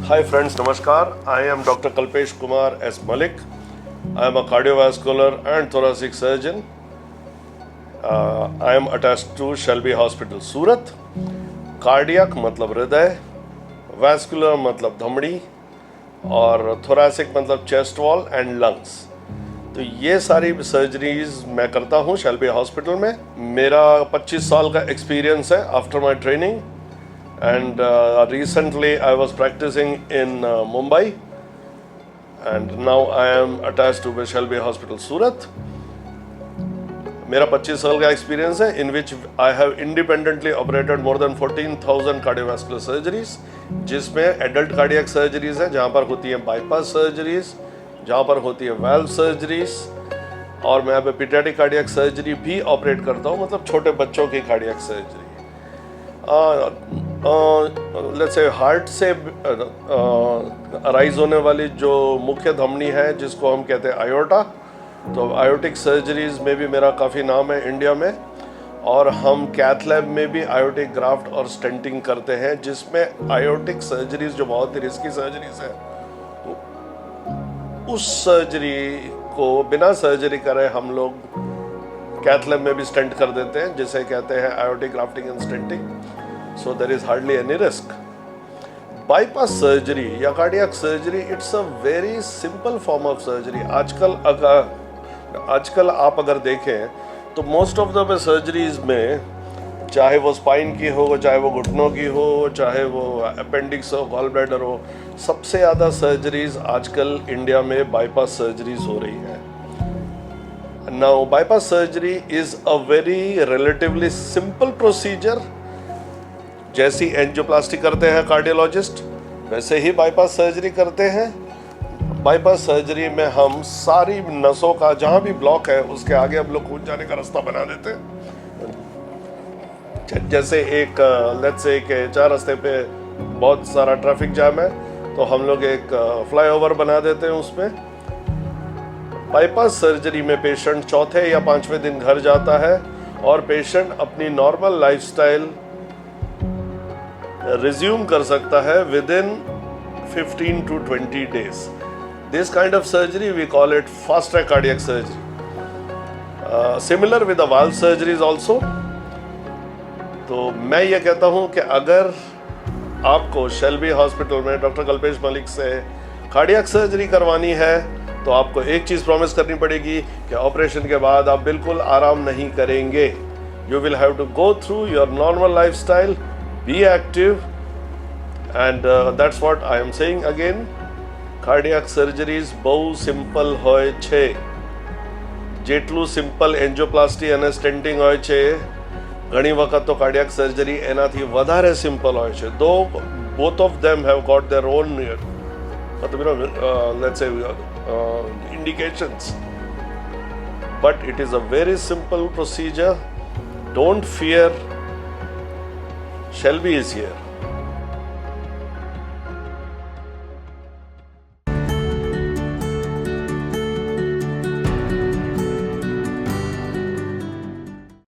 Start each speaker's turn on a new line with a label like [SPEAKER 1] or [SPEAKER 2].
[SPEAKER 1] Hi friends, Namaskar. I am Dr. Kalpesh Kumar S. Malik. I am a cardiovascular and thoracic surgeon. I am attached to Shelby Hospital, Surat. Cardiac मतलब हृदय, vascular मतलब धमनी और thoracic मतलब chest wall and lungs. तो ये सारी surgeries मैं करता हूँ शेल्बी हॉस्पिटल में. मेरा 25 साल का एक्सपीरियंस है after my training. And recently I was practicing in Mumbai, and now I am attached to Shelby Hospital, Surat. मेरा 25 साल का एक्सपीरियंस है, in which I have independently operated more than 14,000 cardiovascular surgeries, जिसमें adult cardiac surgeries है जहाँ पर होती है बाईपास सर्जरीज, जहाँ पर होती है वाल्व सर्जरीज, और मैं यहाँ पे पीडियाट्रिक कार्डियक सर्जरी भी ऑपरेट करता हूँ, मतलब छोटे बच्चों की cardiac surgery. Let's say heart से अराइज होने वाली जो मुख्य धमनी है जिसको हम कहते हैं आयोटा, तो आयोटिक सर्जरीज में भी मेरा काफ़ी नाम है इंडिया में. और हम कैथ लैब में भी आयोटिक ग्राफ्ट और स्टेंटिंग करते हैं, जिसमें आयोटिक सर्जरीज जो बहुत ही रिस्की सर्जरीज है, उस सर्जरी को बिना सर्जरी करे हम लोग कैथ लैब में भी स्टेंट कर देते हैं, जिसे कहते हैं aortic grafting and stenting. So there is hardly any risk. Bypass surgery या cardiac surgery, it's a very simple form of surgery. आजकल आप अगर देखें तो most of the surgeries में, चाहे वो स्पाइन की हो, चाहे वो घुटनों की हो, चाहे वो अपेंडिक्स हो, गॉल ब्लैडर हो, सबसे ज़्यादा सर्जरीज आजकल इंडिया में बाईपास सर्जरीज हो रही हैं. Now bypass surgery is a very relatively simple procedure. जैसी एंजियोप्लास्टी करते हैं कार्डियोलॉजिस्ट, वैसे ही बाईपास सर्जरी करते हैं. बाईपास सर्जरी में हम सारी नसों का जहाँ भी ब्लॉक है उसके आगे हम लोग खून जाने का रास्ता बना देते हैं. जैसे एक लेट्स से कि 4 रास्ते पे बहुत सारा ट्रैफिक जाम है, तो हम लोग एक फ्लाईओवर बना देते हैं उसमें. बाईपास सर्जरी में पेशेंट चौथे या 5वें दिन घर जाता है और पेशेंट अपनी नॉर्मल लाइफस्टाइल रिज्यूम कर सकता है within 15 to 20 days. This kind of surgery we call it fast track cardiac surgery. Similar with the valve surgeries also. तो मैं ये कहता हूँ कि अगर आपको शेल्बी हॉस्पिटल में डॉक्टर कल्पेश मलिक से कार्डियक सर्जरी करवानी है, तो आपको एक चीज़ प्रॉमिस करनी पड़ेगी कि ऑपरेशन के बाद आप बिल्कुल आराम नहीं करेंगे. You will have to go through your normal lifestyle, be active, and that's what I am saying again. Cardiac surgeries બહુ સિમ્પલ હોય છે. જેટલું સિમ્પલ એન્જિયોપ્લાસ્ટી અને સ્ટેન્ટિંગ હોય છે, ઘણી વખત તો કાર્ડિયક સર્જરી એનાથી વધારે સિમ્પલ હોય છે. Though both of them have got their own let's say indications, but it is a very simple procedure. Don't fear. Shelby is here.